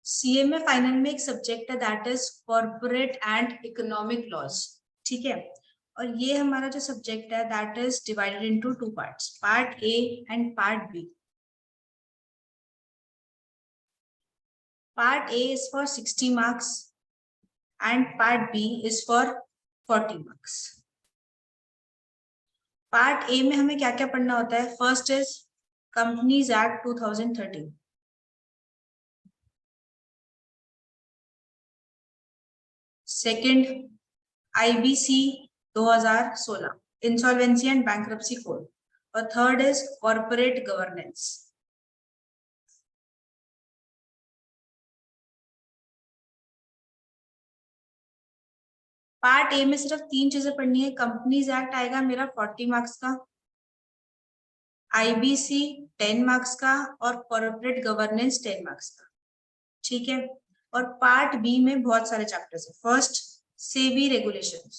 CA में final में एक सब्जेक्ट है that is corporate and economic laws, ठीक है। और ये हमारा जो सब्जेक्ट है that is divided into two parts, part A and part B. Part A is for 60 marks and part B is for 40 marks. Part A में हमें क्या क्या पढ़ना होता है? First is companies act 2013, second IBC 2016 insolvency and bankruptcy code, और third is corporate governance. Part A में सिर्फ 3 चीजें पढ़नी है। कंपनीज एक्ट आएगा मेरा 40 मार्क्स का, आईबीसी 10 मार्क्स का, और कॉर्पोरेट गवर्नेंस 10 मार्क्स का, ठीक है। और पार्ट बी में बहुत सारे चैप्टर्स है। फर्स्ट सेबी रेगुलेशंस,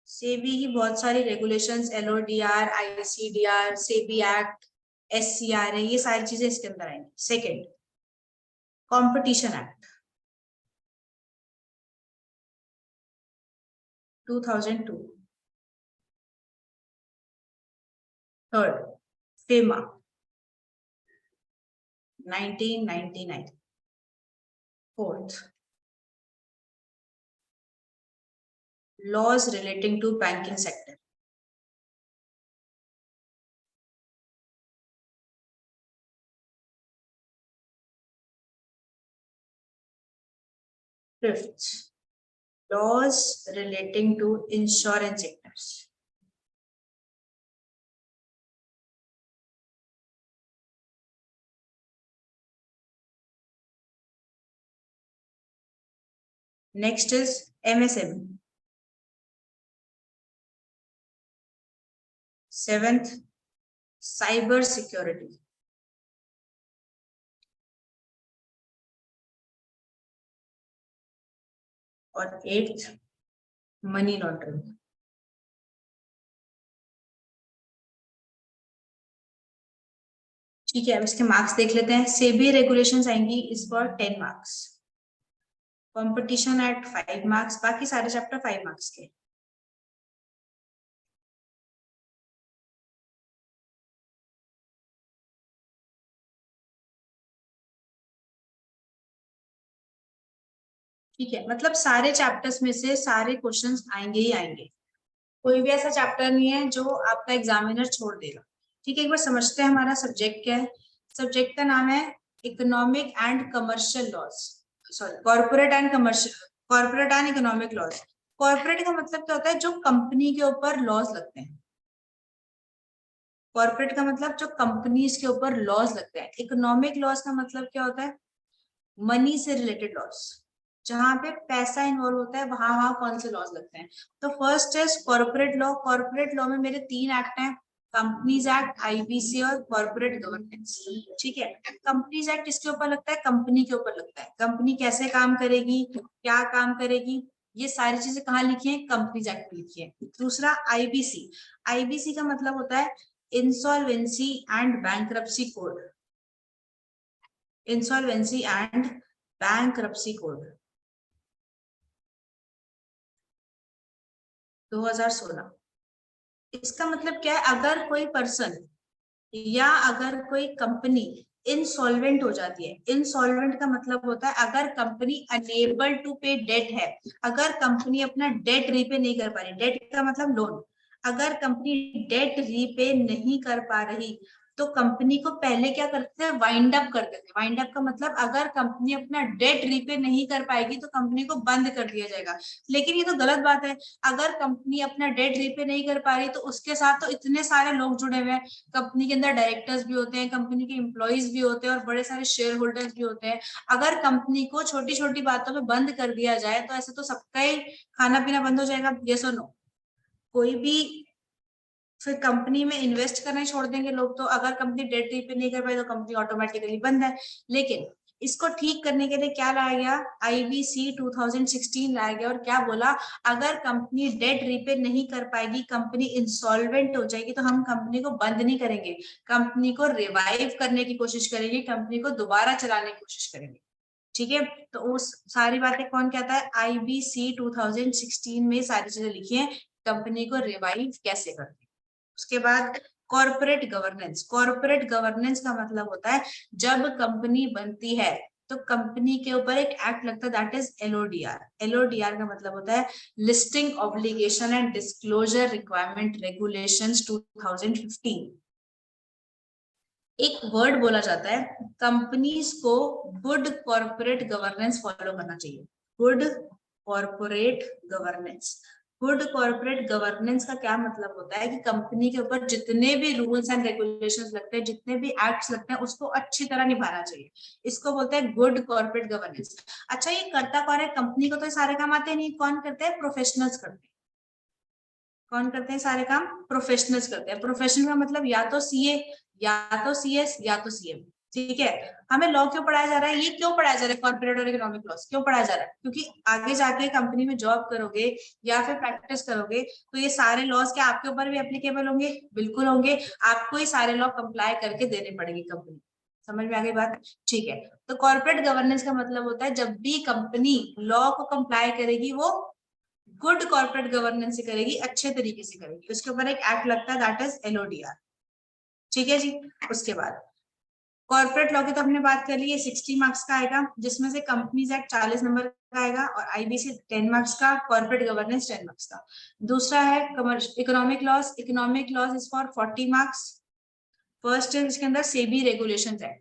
सेबी की बहुत सारी regulations, LODR, ICDR, SEBI act, SCR है, ये सारी चीजें इसके अंदर आएंगी। Second competition act 2002, third FEMA 1999, fourth laws relating to banking sector, fifth laws relating to insurance sectors, next is MSME, seventh cyber security, और एट्थ मनी लॉन्ड्रिंग। ठीक है, अब इसके मार्क्स देख लेते हैं। सेबी रेगुलेशंस आएंगी इस पर 10 मार्क्स, कंपटीशन एक्ट 5 मार्क्स, बाकी सारे चैप्टर 5 मार्क्स के। ठीक है, मतलब सारे चैप्टर्स में से सारे क्वेश्चंस आएंगे ही आएंगे, कोई भी ऐसा चैप्टर नहीं है जो आपका एग्जामिनर छोड़ देगा। ठीक है, एक बार समझते हैं हमारा सब्जेक्ट क्या है। सब्जेक्ट का नाम है economic and commercial laws, sorry corporate and commercial, corporate and economic laws. Corporate का मतलब क्या होता है? जो कंपनी के ऊपर लॉज लगते हैं। कॉर्पोरेट का मतलब जो कंपनीज के ऊपर लॉज लगते हैं। इकोनॉमिक लॉज का मतलब क्या होता है? मनी से रिलेटेड लॉस, जहां पे पैसा इन्वॉल्व होता है वहां वहां कौन से लॉस लगते हैं। तो फर्स्ट है कॉर्पोरेट लॉ। कॉर्पोरेट लॉ में मेरे 3 एक्ट हैं, कंपनीज एक्ट, आईबीसी और कॉर्पोरेट गवर्नेंस। ठीक है, कंपनीज एक्ट किसके ऊपर लगता है? कंपनी के ऊपर लगता है। कंपनी कैसे काम करेगी, क्या काम करेगी, ये सारी चीजें कहाँ लिखी है? कंपनीज एक्ट में लिखी है। दूसरा आईबीसी, आईबीसी का मतलब होता है insolvency and bankruptcy code, insolvency and bankruptcy code 2016। इसका मतलब क्या है? अगर कोई पर्सन या अगर कोई कंपनी इनसॉल्वेंट हो जाती है, इनसॉल्वेंट का मतलब होता है अगर कंपनी अनेबल टू पे डेट है, अगर कंपनी अपना डेट रीपे नहीं कर पा रही, डेट का मतलब लोन, अगर कंपनी डेट रीपे नहीं कर पा रही तो कंपनी को पहले क्या करते हैं? वाइंड अप कर देते हैं। वाइंड अप का मतलब अगर कंपनी अपना डेट रीपे नहीं कर पाएगी तो कंपनी को बंद कर दिया जाएगा। लेकिन ये तो गलत बात है। अगर कंपनी अपना डेट रीपे नहीं कर पा रही तो उसके साथ तो इतने सारे लोग जुड़े हुए हैं, कंपनी के अंदर डायरेक्टर्स भी होते हैं, कंपनी के एम्प्लॉइज भी होते हैं और बड़े सारे शेयर होल्डर्स भी होते हैं। अगर कंपनी को छोटी छोटी बातों में बंद कर दिया जाए तो ऐसे तो सबका ही खाना पीना बंद हो जाएगा। यस और नो? कोई भी फिर कंपनी में इन्वेस्ट करना ही छोड़ देंगे लोग। तो अगर कंपनी डेट रीपे नहीं कर पाई तो कंपनी ऑटोमेटिकली बंद है। लेकिन इसको ठीक करने के लिए क्या लाया गया, IBC 2016 लाया गया, और क्या बोला, अगर कंपनी डेट रीपे नहीं कर पाएगी, कंपनी इंसॉल्वेंट हो जाएगी, तो हम कंपनी को बंद नहीं करेंगे, कंपनी को रिवाइव करने की कोशिश करेंगे, कंपनी को दोबारा चलाने की कोशिश करेंगे। ठीक है, तो उस सारी बातें कौन कहता है, IBC 2016 में सारी चीजें लिखी है, कंपनी को रिवाइव कैसे करते हैं। उसके बाद कॉर्पोरेट गवर्नेंस। कॉर्पोरेट गवर्नेंस का मतलब होता है जब कंपनी बनती है तो कंपनी के ऊपर एक एक्ट लगता है, दैट इज LODR। LODR का मतलब होता है listing obligation and disclosure requirement regulations 2015। एक वर्ड बोला जाता है, कंपनीज को गुड कॉर्पोरेट गवर्नेंस फॉलो करना चाहिए। Good corporate governance. Good corporate governance का क्या मतलब होता है कि कंपनी के ऊपर जितने भी रूल्स एंड रेगुलेशंस लगते हैं, जितने भी एक्ट्स लगते हैं, उसको अच्छी तरह निभाना चाहिए। इसको बोलते हैं गुड कॉर्पोरेट गवर्नेंस। अच्छा, ये करता कौन है, कंपनी को तो सारे काम आते नहीं, कौन करते हैं, प्रोफेशनल्स करते हैं। कौन करते हैं सारे काम, प्रोफेशनल्स करते हैं। प्रोफेशनल का मतलब या तो CA, या तो CS, या तो CM। ठीक है, हमें लॉ क्यों पढ़ाया जा रहा है, ये क्यों पढ़ाया जा रहा है, कॉर्पोरेट और इकोनॉमिक लॉस क्यों पढ़ाया जा रहा है, क्योंकि आगे जाके कंपनी में जॉब करोगे या फिर प्रैक्टिस करोगे तो ये सारे लॉज क्या आपके ऊपर भी एप्लीकेबल होंगे, बिल्कुल होंगे। आपको ही सारे लॉ कंप्लाई करके देने पड़ेंगे कंपनी। समझ में आ गई बात, ठीक है। तो कॉर्पोरेट गवर्नेंस का मतलब होता है जब भी कंपनी लॉ को कंप्लाई करेगी, वो गुड कॉर्पोरेट गवर्नेंस से करेगी, अच्छे तरीके से करेगी, उसके ऊपर एक एक्ट लगता है, दैट इज LODR। ठीक है जी। उसके बाद कॉर्पोरेट लॉ की तो हमने बात कर ली है, 60 मार्क्स का आएगा, जिसमें से कंपनीज एक्ट 40 नंबर का आएगा, और IBC 10 मार्क्स का, कॉर्पोरेट गवर्नेंस 10 मार्क्स का। दूसरा है economic loss. Economic loss is for 40 marks. First है इसके अंदर सेबी रेगुलेशन है,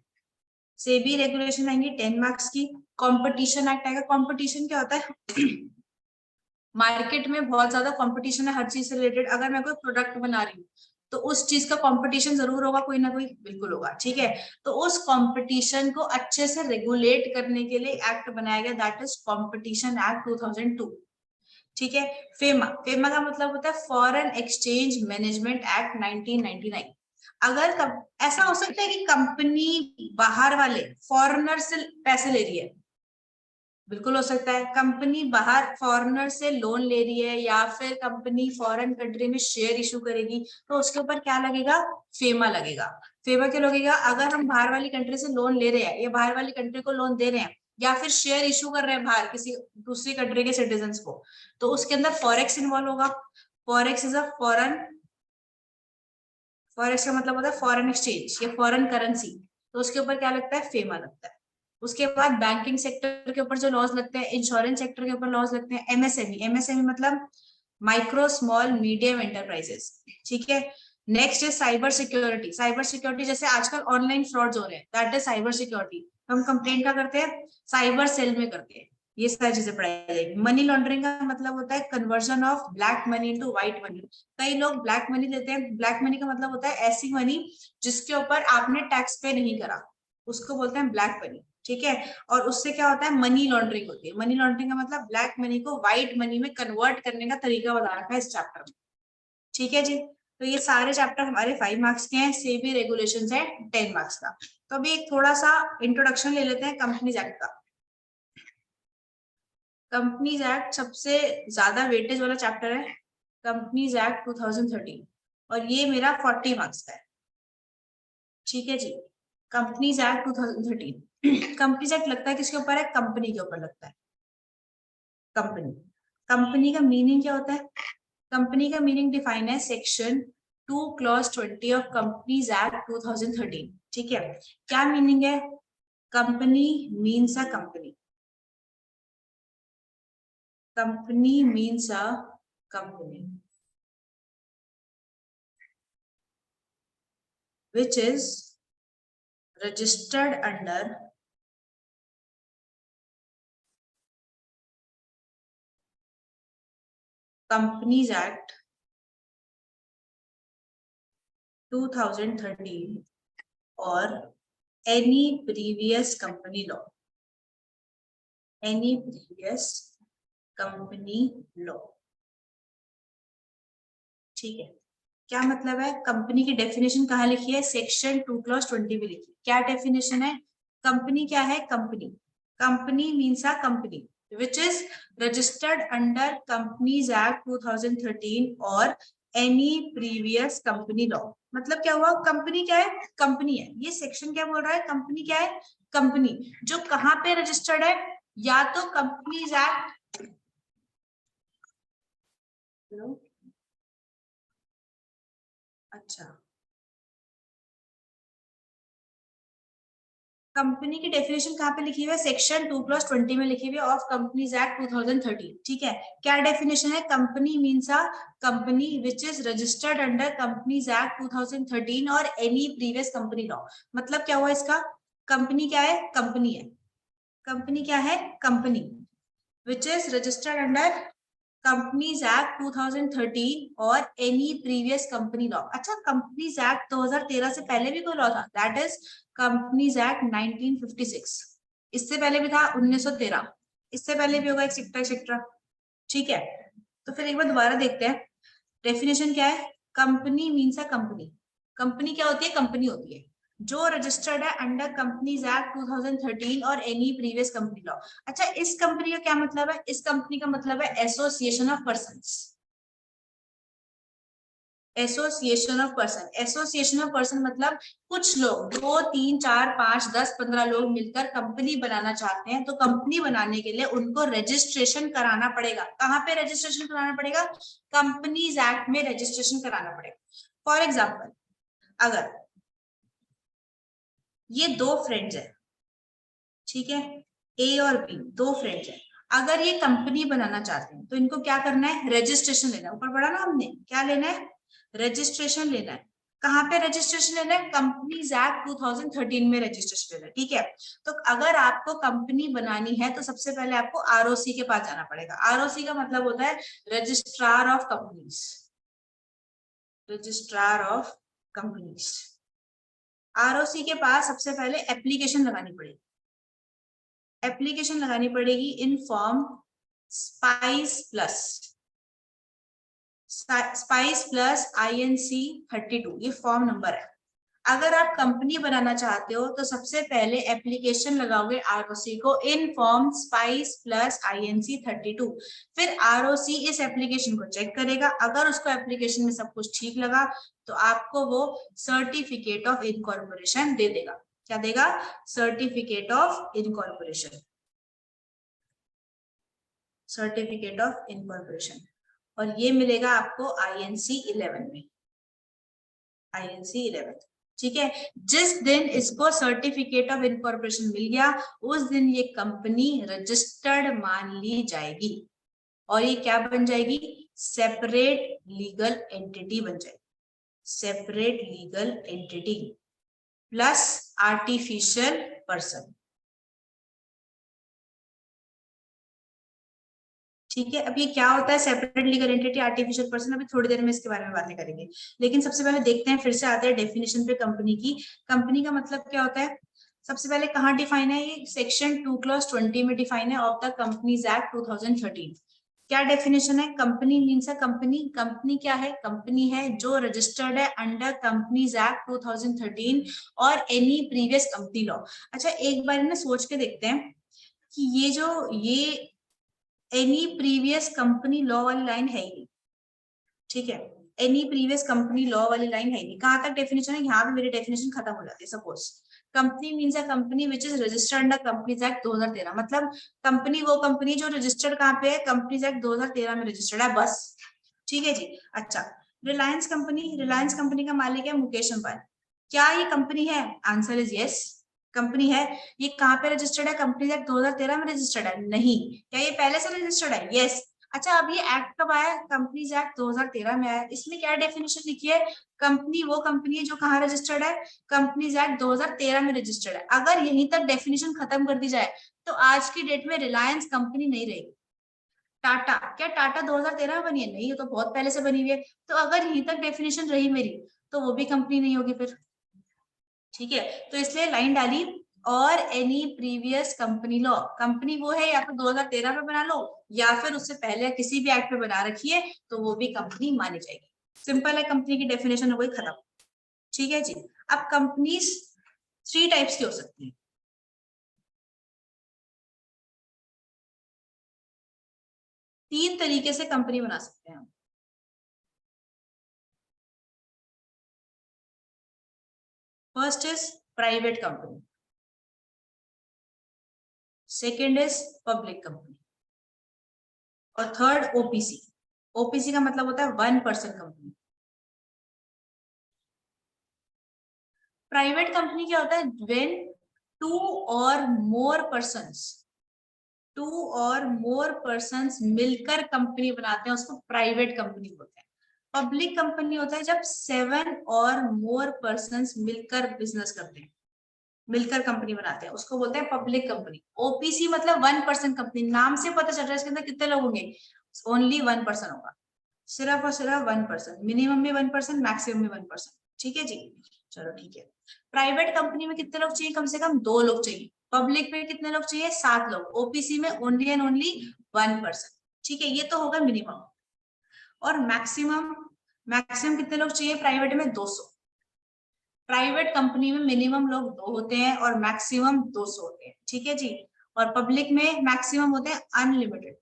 सेबी रेगुलेशन आएंगी 10 मार्क्स की। कॉम्पिटिशन एक्ट आएगा। कॉम्पिटिशन क्या होता है मार्केट में बहुत ज्यादा कंपटीशन है हर चीज से रिलेटेड। अगर मैं कोई प्रोडक्ट बना रही हूँ तो उस चीज का कंपटीशन जरूर होगा, कोई ना कोई, बिल्कुल होगा। ठीक है, तो उस कंपटीशन को अच्छे से रेगुलेट करने के लिए एक्ट बनाया गया, दैट इज कॉम्पिटिशन एक्ट 2002। ठीक है। फेमा। फेमा का मतलब होता है फॉरेन एक्सचेंज मैनेजमेंट एक्ट 1999। अगर ऐसा हो सकता है कि कंपनी बाहर वाले फॉरेनर से पैसे ले रही है, बिल्कुल हो सकता है। कंपनी बाहर फॉरेनर से लोन ले रही है, या फिर कंपनी फॉरेन कंट्री में शेयर इशू करेगी, तो उसके ऊपर क्या लगेगा, फेमा लगेगा। फेमा क्यों लगेगा, अगर हम बाहर वाली कंट्री से लोन ले रहे हैं, या बाहर वाली कंट्री को लोन दे रहे हैं, या फिर शेयर इशू कर रहे हैं बाहर किसी दूसरी कंट्री के सिटीजन को, तो उसके अंदर फॉरेक्स इन्वॉल्व होगा। Forex is a foreign, forex का मतलब होता है फॉरेन एक्सचेंज या फॉरेन करेंसी, तो उसके ऊपर क्या लगता है, फेमा लगता है। उसके बाद बैंकिंग सेक्टर के ऊपर जो लॉज लगते हैं, इंश्योरेंस सेक्टर के ऊपर लॉज लगते हैं, MSME। MSME मतलब माइक्रो स्मॉल मीडियम एंटरप्राइजेस। ठीक है। नेक्स्ट है साइबर सिक्योरिटी। साइबर सिक्योरिटी जैसे आजकल ऑनलाइन फ्रॉड हो रहे हैं, दैट इज साइबर सिक्योरिटी। हम कंप्लेंट क्या करते हैं, साइबर सेल में करते हैं। ये सारी चीजें पढ़ाई जाएगी। मनी लॉन्ड्रिंग का मतलब होता है conversion of black money into white money. कई लोग ब्लैक मनी देते हैं। ब्लैक मनी का मतलब होता है ऐसी मनी जिसके ऊपर आपने टैक्स पे नहीं करा, उसको बोलते हैं ब्लैक मनी। ठीक है। और उससे क्या होता है, मनी लॉन्ड्रिंग होती है। मनी लॉन्ड्रिंग का मतलब ब्लैक मनी को व्हाइट मनी में कन्वर्ट करने का तरीका बता रखा है इस चैप्टर में। ठीक है जी। तो ये सारे चैप्टर हमारे 5 मार्क्स के हैं, सेबी रेगुलेशंस है 10 मार्क्स का। तो अभी एक थोड़ा सा इंट्रोडक्शन ले लेते हैं कंपनीज एक्ट का। कंपनीज एक्ट सबसे ज्यादा वेटेज वाला चैप्टर है, कंपनीज एक्ट 2013, और ये मेरा 40 मार्क्स का है। ठीक है जी। Companies act 2013। कंपनीज एक्ट लगता है किसके ऊपर है, कंपनी के ऊपर लगता है। कंपनी, कंपनी का मीनिंग क्या होता है, कंपनी का मीनिंग डिफाइन है section 2 clause 20 of companies act 2013। ठीक है। क्या मीनिंग है, company means a company, company means a company which is registered under Companies Act 2013 or any previous company law, any previous company law। ठीक है। क्या मतलब है, कंपनी की डेफिनेशन कहाँ लिखी है, सेक्शन 2 क्लॉज 20 में लिखी है। क्या डेफिनेशन है, कंपनी क्या है? Company, company means a company which is registered under Companies Act 2013 और any previous company law। मतलब क्या हुआ? कंपनी क्या है? कंपनी है। ये सेक्शन क्या बोल रहा है? कंपनी क्या है? कंपनी जो कहाँ पे रजिस्टर्ड है? या तो कंपनीज एक्ट, अच्छा, कंपनी की डेफिनेशन कहाँ पे लिखी हुई है? सेक्शन 2+20 में लिखी हुई है ऑफ कंपनीज एक्ट 2013। ठीक है, क्या डेफिनेशन है? Company means a company which is registered under companies act 2013 और एनी प्रीवियस कंपनी लॉ। मतलब क्या हुआ इसका? कंपनी क्या है? कंपनी है। कंपनी क्या है? Company which is registered under companies act 2013 और एनी प्रीवियस कंपनी लॉ। अच्छा, कंपनीज एक्ट 2013 से पहले भी कोई लॉ था? That is companies act 1956। इससे पहले भी था 1913, इससे पहले भी होगा, एक्सेट्रा एक्सेट्रा। ठीक है, तो फिर एक बार दोबारा देखते हैं डेफिनेशन क्या है। Company means a company, company क्या होती है? कंपनी होती है जो रजिस्टर्ड है अंडर कंपनीज एक्ट 2013 और एनी प्रीवियस कंपनी लॉ। अच्छा, इस कंपनी का क्या मतलब है? इस कंपनी का मतलब है association of persons. Association of person, association of person मतलब कुछ लोग, 2, 3, 4, 5, 10, 15 लोग मिलकर कंपनी बनाना चाहते हैं। तो कंपनी बनाने के लिए उनको रजिस्ट्रेशन कराना पड़ेगा। कहाँ पे रजिस्ट्रेशन कराना पड़ेगा? कंपनीज एक्ट में रजिस्ट्रेशन कराना पड़ेगा। फॉर एग्जाम्पल, अगर ये दो फ्रेंड्स है, ठीक है, ए और बी दो फ्रेंड्स है, अगर ये कंपनी बनाना चाहते हैं तो इनको क्या करना है? रजिस्ट्रेशन लेना है। ऊपर पढ़ा ना हमने, क्या लेना है? रजिस्ट्रेशन लेना है। कहाँ पे रजिस्ट्रेशन लेना है? कंपनीज एक्ट 2013 में रजिस्ट्रेशन लेना है। ठीक है, तो अगर आपको कंपनी बनानी है तो सबसे पहले आपको आरओसी के पास जाना पड़ेगा। आरओसी का मतलब होता है registrar of companies, registrar of companies. ROC के पास सबसे पहले एप्लीकेशन लगानी पड़ेगी। एप्लीकेशन लगानी पड़ेगी in form spice plus INC 32, ये फॉर्म नंबर है। अगर आप कंपनी बनाना चाहते हो तो सबसे पहले एप्लीकेशन लगाओगे आरओसी को in form spice plus INC 32। फिर आरओसी इस एप्लीकेशन को चेक करेगा, अगर उसको एप्लीकेशन में सब कुछ ठीक लगा तो आपको वो सर्टिफिकेट ऑफ इनकॉर्पोरेशन दे देगा। क्या देगा? Certificate of incorporation, certificate of incorporation. और ये मिलेगा आपको INC 11 में, INC 11। ठीक है, जिस दिन इसको सर्टिफिकेट ऑफ इनकॉर्पोरेशन मिल गया उस दिन ये कंपनी रजिस्टर्ड मान ली जाएगी और ये क्या बन जाएगी? सेपरेट लीगल एंटिटी बन जाएगी। Separate legal entity plus artificial person. ठीक है, अब ये क्या होता है separate legal entity artificial person? अभी थोड़ी देर में इसके बारे में बातें करेंगे, लेकिन सबसे पहले देखते हैं, फिर से आते हैं डेफिनेशन पे कंपनी की। कंपनी का मतलब क्या होता है? सबसे पहले कहाँ डिफाइन है? ये सेक्शन 2+20 में डिफाइन है ऑफ द कंपनीज एक्ट 2013। क्या डेफिनेशन है? Company means a company, company क्या है? कंपनी है जो रजिस्टर्ड है अंडर कंपनीज एक्ट 2013 और एनी प्रीवियस कंपनी लॉ। अच्छा, एक बार ना सोच के देखते हैं कि ये एनी प्रीवियस कंपनी लॉ वाली लाइन है ही नहीं। ठीक है, एनी प्रीवियस कंपनी लॉ वाली लाइन है नहीं। कहाँ तक डेफिनेशन है? यहाँ पे मेरी डेफिनेशन खत्म हो जाती है। Suppose company means a company which is registered under companies act 2013, मतलब कंपनी वो कंपनी जो रजिस्टर्ड कहाँ पे है? कंपनीज एक्ट 2013 में रजिस्टर्ड है, बस। ठीक है जी। अच्छा, रिलायंस कंपनी, रिलायंस कंपनी का मालिक है मुकेश अंबानी। क्या ये कंपनी है? आंसर इज यस, कंपनी है। ये कहाँ पे रजिस्टर्ड है? कंपनीज एक्ट 2013 में रजिस्टर्ड है? नहीं। क्या ये पहले से रजिस्टर्ड है? यस। अच्छा, अब ये एक्ट कब आया? कंपनीज एक्ट 2013 में आया। इसमें क्या डेफिनेशन लिखी है? कंपनी वो कंपनी है जो कहाँ रजिस्टर्ड है? कंपनीज एक्ट 2013 में रजिस्टर्ड है। अगर यहीं तक डेफिनेशन खत्म कर दी जाए तो आज की डेट में रिलायंस कंपनी नहीं रहेगी। टाटा, क्या टाटा 2013 में बनी है? नहीं, ये तो बहुत पहले से बनी हुई है। तो अगर यहीं तक डेफिनेशन रही मेरी तो वो भी कंपनी नहीं होगी फिर। ठीक है, तो इसलिए लाइन डाली और any previous company law. Company वो है या तो 2013 में बना लो या फिर उससे पहले किसी भी एक्ट में बना रखी है तो वो भी कंपनी मानी जाएगी। सिंपल है, कंपनी की डेफिनेशन हो गई खत्म। ठीक है जी। अब कंपनीज 3 टाइप्स की हो सकती है। 3 तरीके से कंपनी बना सकते हैं हम। First is private company, second is public company, और थर्ड ओपीसी। ओपीसी का मतलब होता है 1% कंपनी। प्राइवेट कंपनी क्या होता है? व्हेन टू और मोर पर्सन्स मिलकर कंपनी बनाते हैं, उसको प्राइवेट कंपनी बोलते हैं। पब्लिक कंपनी होता है जब 7 और मोर पर्सन्स मिलकर बिजनेस करते हैं, मिलकर कंपनी बनाते हैं, उसको बोलते हैं पब्लिक कंपनी। ओपीसी मतलब 1% कंपनी, नाम से पता चल रहा है इसके अंदर कितने लोग होंगे, ओनली 1% होगा, सिर्फ और सिर्फ 1%, मिनिमम भी 1%, मैक्सिमम भी 1%। ठीक है जी, चलो ठीक है। प्राइवेट कंपनी में कितने लोग चाहिए? कम से कम 2 लोग चाहिए। पब्लिक में कितने लोग चाहिए? 7 लोग। ओपीसी में ओनली एंड ओनली 1%। ठीक है, ये तो होगा मिनिमम। और मैक्सिमम, मैक्सिमम कितने लोग चाहिए? प्राइवेट में 200। प्राइवेट कंपनी में मिनिमम लोग 2 होते हैं और मैक्सिमम 200 होते हैं। ठीक है जी। और पब्लिक में मैक्सिमम होते हैं अनलिमिटेड,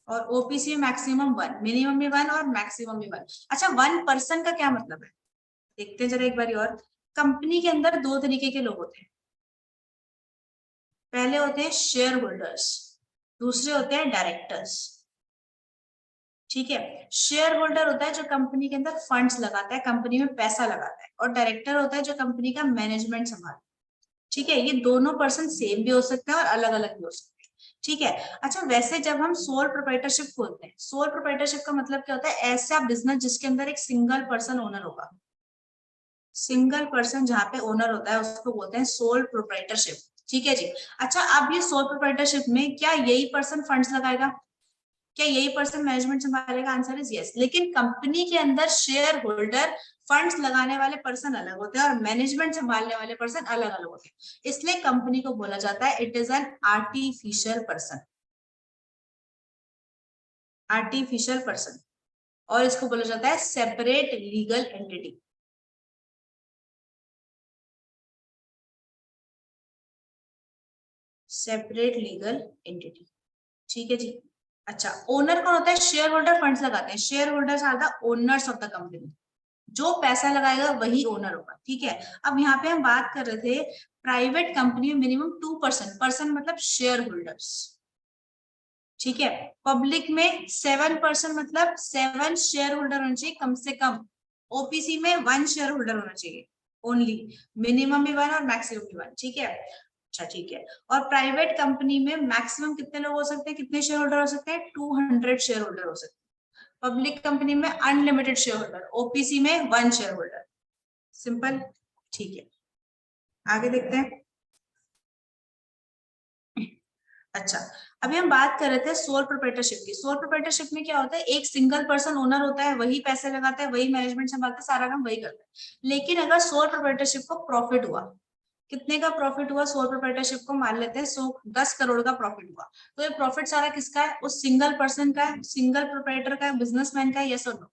और ओपीसी में मैक्सिमम 1, मिनिमम भी 1 और मैक्सिमम भी 1। अच्छा, 1% का क्या मतलब है? देखते हैं जरा एक बार और। कंपनी के अंदर 2 तरीके के लोग होते हैं। पहले होते हैं शेयर होल्डर्स, दूसरे होते हैं डायरेक्टर्स। ठीक है, शेयर होल्डर होता है जो कंपनी के अंदर फंड्स लगाता है, कंपनी में पैसा लगाता है, और डायरेक्टर होता है जो कंपनी का मैनेजमेंट संभालता है। ठीक है, ये दोनों पर्सन सेम भी हो सकते हैं और अलग अलग भी हो सकते हैं। ठीक है। अच्छा, वैसे जब हम सोल प्रोप्राइटरशिप खोलते हैं, सोल प्रोप्राइटरशिप का मतलब क्या होता है? ऐसा बिजनेस जिसके अंदर एक सिंगल पर्सन ओनर होगा। सिंगल पर्सन जहाँ पे ओनर होता है उसको बोलते हैं सोल प्रोप्राइटरशिप। ठीक है जी। अच्छा, अब ये सोल प्रोप्राइटरशिप में क्या यही पर्सन फंड्स लगाएगा? क्या यही पर्सन मैनेजमेंट संभालेगा? Answer is yes. लेकिन कंपनी के अंदर शेयर होल्डर, फंड्स लगाने वाले पर्सन अलग होते हैं और मैनेजमेंट संभालने वाले पर्सन अलग अलग होते हैं। इसलिए कंपनी को बोला जाता है it is an artificial person, artificial person. और इसको बोला जाता है separate legal entity. Separate legal entity. ठीक है जी। अच्छा, ओनर कौन होता है? शेयर होल्डर फंड्स लगाते हैं। Shareholders are the owners of the company. जो पैसा लगाएगा वही ओनर होगा। ठीक है। अब यहाँ पे हम बात कर रहे थे प्राइवेट कंपनी में मिनिमम 2%, पर्सन मतलब शेयर होल्डर्स। ठीक है। पब्लिक में 7% मतलब 7 शेयर होल्डर होना चाहिए कम से कम। ओपीसी में 1 शेयर होल्डर होना चाहिए ओनली, मिनिमम भी 1 और मैक्सिमम भी 1। ठीक है। अच्छा ठीक है। और प्राइवेट कंपनी में मैक्सिमम कितने लोग हो सकते हैं, कितने शेयर होल्डर हो सकते हैं? 200 शेयर होल्डर हो सकते हैं। पब्लिक कंपनी में अनलिमिटेड शेयर होल्डर, ओपीसी में 1 शेयर होल्डर। सिंपल। ठीक है, आगे देखते हैं। अच्छा, अभी हम बात कर रहे थे सोल प्रोप्राइटरशिप की। सोल प्रोप्राइटरशिप में क्या होता है? एक सिंगल पर्सन ओनर होता है, वही पैसे लगाता है, वही मैनेजमेंट संभालता है, सारा काम वही करता है। लेकिन अगर सोल प्रोप्राइटरशिप को प्रॉफिट हुआ, कितने का प्रॉफिट हुआ? सोल प्रोप्राइटरशिप को मान लेते हैं 10 करोड़ का प्रॉफिट हुआ, तो ये प्रॉफिट सारा किसका है? उस सिंगल पर्सन का है, सिंगल प्रोप्राइटर का है, बिजनेसमैन का है? यस और नो?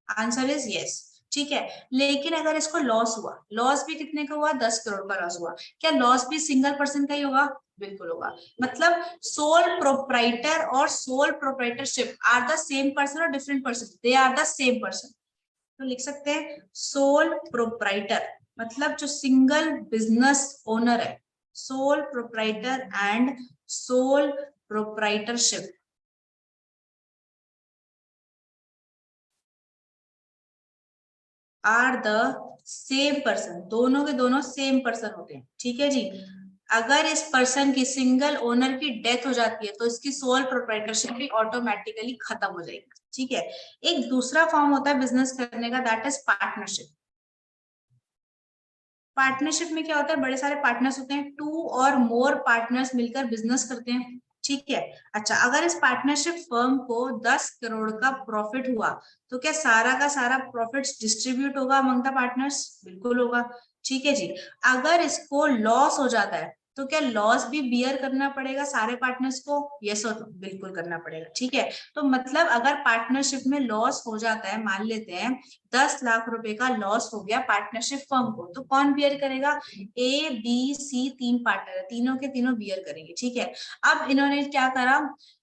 Answer is yes. ठीक है। लेकिन अगर इसको लॉस हुआ, लॉस भी कितने का हुआ? 10 करोड़ का लॉस हुआ, क्या लॉस भी सिंगल पर्सन का ही होगा? बिल्कुल होगा। मतलब सोल प्रोप्राइटर और sole proprietorship are the same person और different person? They are the same person. तो लिख सकते हैं सोल प्रोप्राइटर मतलब जो सिंगल बिजनेस ओनर है, sole proprietor and sole proprietorship are the same person. दोनों के दोनों सेम पर्सन होते हैं। ठीक है जी। अगर इस पर्सन की, सिंगल ओनर की डेथ हो जाती है तो इसकी सोल प्रोप्राइटरशिप भी ऑटोमेटिकली खत्म हो जाएगी। ठीक है। एक दूसरा फॉर्म होता है बिजनेस करने का, दैट इज पार्टनरशिप। पार्टनरशिप में क्या होता है? बड़े सारे पार्टनर्स होते हैं, 2 और मोर पार्टनर्स मिलकर बिजनेस करते हैं। ठीक है। अच्छा, अगर इस पार्टनरशिप फर्म को 10 करोड़ का प्रॉफिट हुआ तो क्या सारा का सारा प्रॉफिट डिस्ट्रीब्यूट होगा अमंग द पार्टनर्स? बिल्कुल होगा। ठीक है जी। अगर इसको लॉस हो जाता है तो क्या लॉस भी बियर करना पड़ेगा सारे पार्टनर्स को? यस और नो? बिल्कुल करना पड़ेगा। ठीक है। तो मतलब अगर पार्टनरशिप में लॉस हो जाता है, मान लेते हैं 10 लाख रुपए का लॉस हो गया पार्टनरशिप फर्म को, तो कौन बियर करेगा? ए बी सी 3 पार्टनर है, तीनों के तीनों बियर करेंगे। ठीक है। अब इन्होंने क्या करा?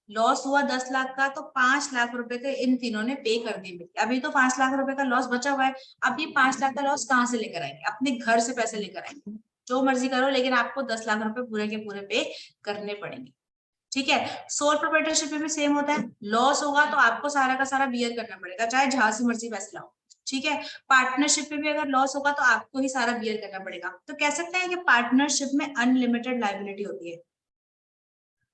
लॉस हुआ 10 लाख का, तो 5 लाख रुपए के इन तीनों ने पे कर दिए मिलके। अभी तो 5 लाख रुपए का लॉस बचा हुआ है। अब ये 5 लाख का लॉस कहाँ से लेकर आएंगे? अपने घर से पैसे लेकर आएंगे, जो मर्जी करो, लेकिन आपको 10 लाख रुपए पूरे के पूरे पे करने पड़ेंगे। ठीक है, सोल प्रोप्राइटरशिप में भी सेम होता है। लॉस होगा तो आपको सारा का सारा बियर करना पड़ेगा, चाहे जहां से मर्जी पैसे लाओ। ठीक है, पार्टनरशिप में भी अगर लॉस होगा तो आपको ही सारा बियर करना पड़ेगा। तो कह सकते हैं कि पार्टनरशिप में अनलिमिटेड लायबिलिटी होती है।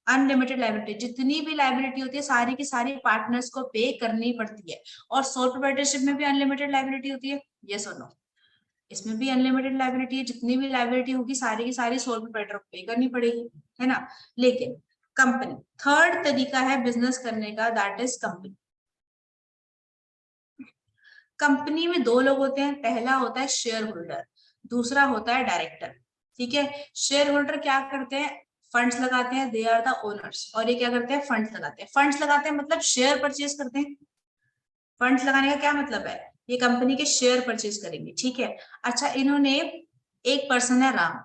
अनलिमिटेड लायबिलिटी, जितनी भी लायबिलिटी होती है सारी की सारी पार्टनर्स को पे करनी पड़ती है। और सोल प्रोप्राइटरशिप में भी अनलिमिटेड लायबिलिटी होती है, यस और नो? इसमें भी अनलिमिटेड लायबिलिटी है, जितनी भी लायबिलिटी होगी सारी की सारी सोल प्रोप्राइटर को पे करनी पड़ेगी, है ना। लेकिन कंपनी, थर्ड तरीका है बिजनेस करने का, दैट इज कंपनी। कंपनी में दो लोग होते हैं, पहला होता है शेयर होल्डर, दूसरा होता है डायरेक्टर। ठीक है, शेयर होल्डर क्या करते हैं? फंड्स लगाते हैं, दे आर द ओनर्स। और ये क्या करते हैं? फंड्स लगाते हैं। फंड्स लगाते हैं मतलब शेयर परचेज करते हैं। फंड्स लगाने का क्या मतलब है? ये कंपनी के शेयर परचेज करेंगे। ठीक है, अच्छा, इन्होंने, एक पर्सन है राम,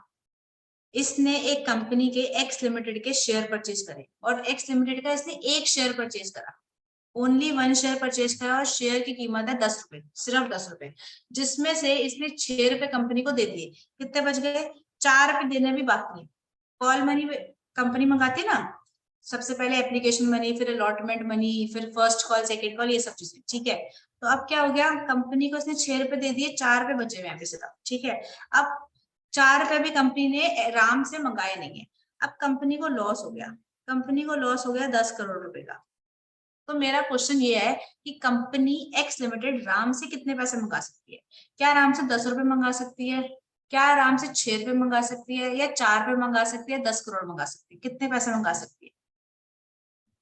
इसने एक कंपनी के एक्स लिमिटेड के शेयर परचेज करे, और एक्स लिमिटेड का इसने एक शेयर परचेज करा, ओनली वन शेयर परचेज करा, और शेयर की कीमत है 10 रुपए, सिर्फ 10 रुपए, जिसमें से इसने 6 रुपए कंपनी को दे दिए। कितने बच गए? 4 रुपए देने भी बाकी है। कॉल मनी कंपनी मंगाती है ना, सबसे पहले एप्लीकेशन मनी, फिर अलॉटमेंट मनी, फिर फर्स्ट कॉल, सेकेंड कॉल, ये सब चीजें। ठीक है, तो अब क्या हो गया? कंपनी को इसने 6 रुपए दे दिए, 4 रुपए बचे हुए हैं सिर्फ। ठीक है, अब 4 रुपए भी कंपनी ने राम से मंगाए नहीं है। अब कंपनी को लॉस हो गया, कंपनी को लॉस हो गया 10 करोड़ रुपए का। तो मेरा क्वेश्चन ये है कि कंपनी एक्स लिमिटेड राम से कितने पैसे मंगा सकती है? क्या राम से 10 रुपए मंगा सकती है? क्या आराम से 6 रुपए मंगा सकती है, या 4 रुपए मंगा सकती है, 10 करोड़ मंगा सकती है? कितने पैसे मंगा सकती है?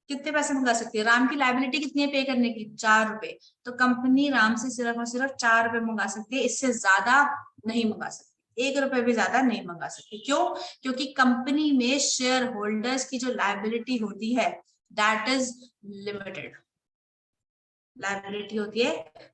कितने पैसे मंगा सकती है? राम की लायबिलिटी कितनी है पे करने की? 4 रुपए। तो कंपनी राम से सिर्फ और सिर्फ 4 रुपए मंगा सकती है, इससे ज्यादा नहीं मंगा सकती, 1 रुपए भी ज्यादा नहीं मंगा सकती। क्यों? क्योंकि कंपनी में शेयर होल्डर्स की जो लायबिलिटी होती है दैट इज लिमिटेड। लायबिलिटी होती है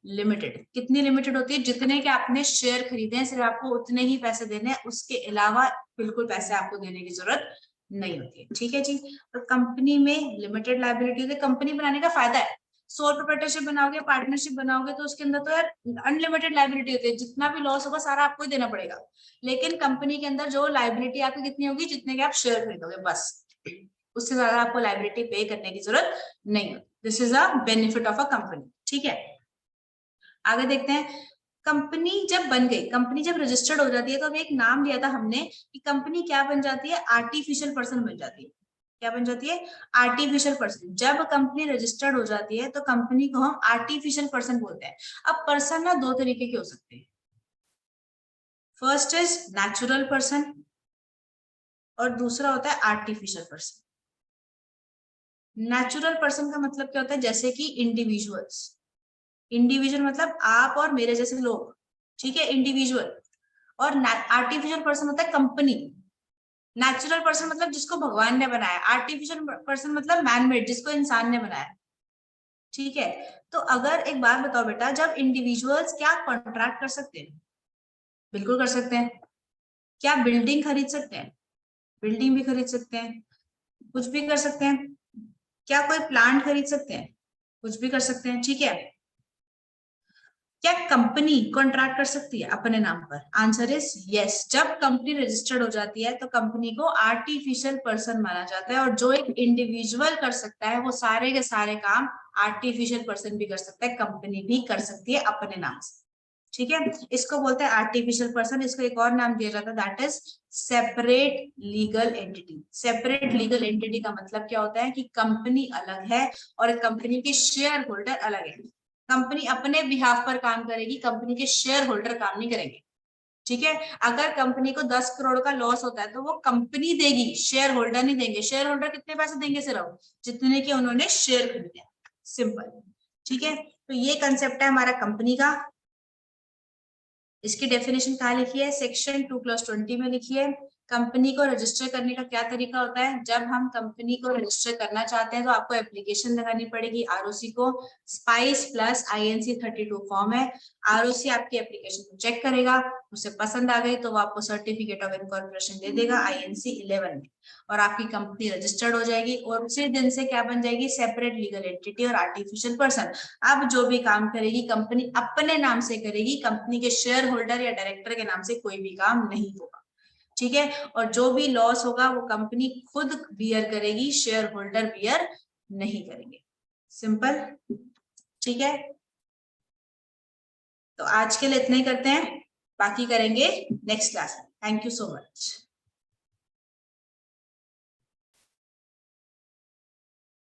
लिमिटेड। कितनी लिमिटेड होती है? जितने के आपने शेयर खरीदे हैं सिर्फ आपको उतने ही पैसे देने हैं, उसके अलावा बिल्कुल पैसे आपको देने की जरूरत नहीं होती है। ठीक है जी, तो कंपनी में लिमिटेड लायबिलिटी होती है। कंपनी बनाने का फायदा है, सोल प्रोप्राइटरशिप बनाओगे, पार्टनरशिप बनाओगे, तो उसके अंदर तो यार अनलिमिटेड लायबिलिटी होती है, जितना भी लॉस होगा सारा आपको ही देना पड़ेगा। लेकिन कंपनी के अंदर जो लायबिलिटी आपकी कितनी होगी? जितने के आप शेयर खरीदोगे, बस, उससे ज्यादा आपको लायबिलिटी पे करने की जरूरत नहीं होती। This is a benefit of a company. ठीक है, आगे देखते हैं। कंपनी जब बन गई, कंपनी जब रजिस्टर्ड हो जाती है, तो अभी एक नाम लिया था हमने कि कंपनी क्या बन जाती है? आर्टिफिशियल पर्सन बन जाती है। क्या बन जाती है? Artificial person. जब कंपनी रजिस्टर्ड हो जाती है तो कंपनी को हम आर्टिफिशियल पर्सन बोलते हैं। अब पर्सन ना दो तरीके के हो सकते हैं, फर्स्ट इज नेचुरल पर्सन और दूसरा होता है आर्टिफिशियल पर्सन। नेचुरल पर्सन का मतलब क्या होता है? जैसे कि इंडिविजुअल्स, इंडिविजुअल मतलब आप और मेरे जैसे लोग। ठीक है, इंडिविजुअल। और आर्टिफिशियल पर्सन होता है कंपनी। नेचुरल पर्सन मतलब जिसको भगवान ने बनाया, आर्टिफिशियल पर्सन मतलब मैनमेड, जिसको इंसान ने बनाया। ठीक है, तो अगर एक बात बताओ बेटा, जब इंडिविजुअल्स क्या कॉन्ट्रैक्ट कर सकते हैं? बिल्कुल कर सकते हैं। क्या बिल्डिंग खरीद सकते हैं? बिल्डिंग भी खरीद सकते हैं, कुछ भी कर सकते हैं। क्या कोई प्लांट खरीद सकते हैं? कुछ भी कर सकते हैं। ठीक है, क्या कंपनी कॉन्ट्रैक्ट कर सकती है अपने नाम पर? Answer is yes. जब कंपनी रजिस्टर्ड हो जाती है तो कंपनी को आर्टिफिशियल पर्सन माना जाता है, और जो एक इंडिविजुअल कर सकता है वो सारे के सारे काम आर्टिफिशियल पर्सन भी कर सकता है, कंपनी भी कर सकती है अपने नाम से। ठीक है, इसको बोलते हैं आर्टिफिशियल पर्सन। इसको एक और नाम दिया जाता है, that is separate legal entity. Separate legal entity का मतलब क्या होता है? कि कंपनी अलग है और कंपनी के शेयर होल्डर अलग है। कंपनी अपने बिहाफ पर काम करेगी, कंपनी के शेयर होल्डर काम नहीं करेंगे। ठीक है, अगर कंपनी को 10 करोड़ का लॉस होता है तो वो कंपनी देगी, शेयर होल्डर नहीं देंगे। शेयर होल्डर कितने पैसे देंगे? सिर्फ जितने के उन्होंने शेयर खरीदे। सिंपल। ठीक है, तो ये कंसेप्ट है हमारा कंपनी का। इसकी डेफिनेशन कहाँ लिखी है? सेक्शन 2+20 में लिखी है। कंपनी को रजिस्टर करने का क्या तरीका होता है? जब हम कंपनी को रजिस्टर करना चाहते हैं तो आपको एप्लीकेशन लगानी पड़ेगी आरओसी को। स्पाइस प्लस INC 32 फॉर्म है। आरओसी आपकी एप्लीकेशन को चेक करेगा, उसे पसंद आ गई तो वो आपको सर्टिफिकेट ऑफ इनकॉर्पोरेशन दे देगा INC 11 में, और आपकी कंपनी रजिस्टर्ड हो जाएगी। और उसी दिन से क्या बन जाएगी? सेपरेट लीगल एंटिटी और आर्टिफिशियल पर्सन। अब जो भी काम करेगी कंपनी अपने नाम से करेगी, कंपनी के शेयर होल्डर या डायरेक्टर के नाम से कोई भी काम नहीं होगा, ठीक है। और जो भी लॉस होगा वो कंपनी खुद बियर करेगी, शेयर होल्डर बियर नहीं करेंगे। सिंपल, ठीक है। तो आज के लिए इतना ही करते हैं, बाकी करेंगे नेक्स्ट क्लास में। Thank you so much.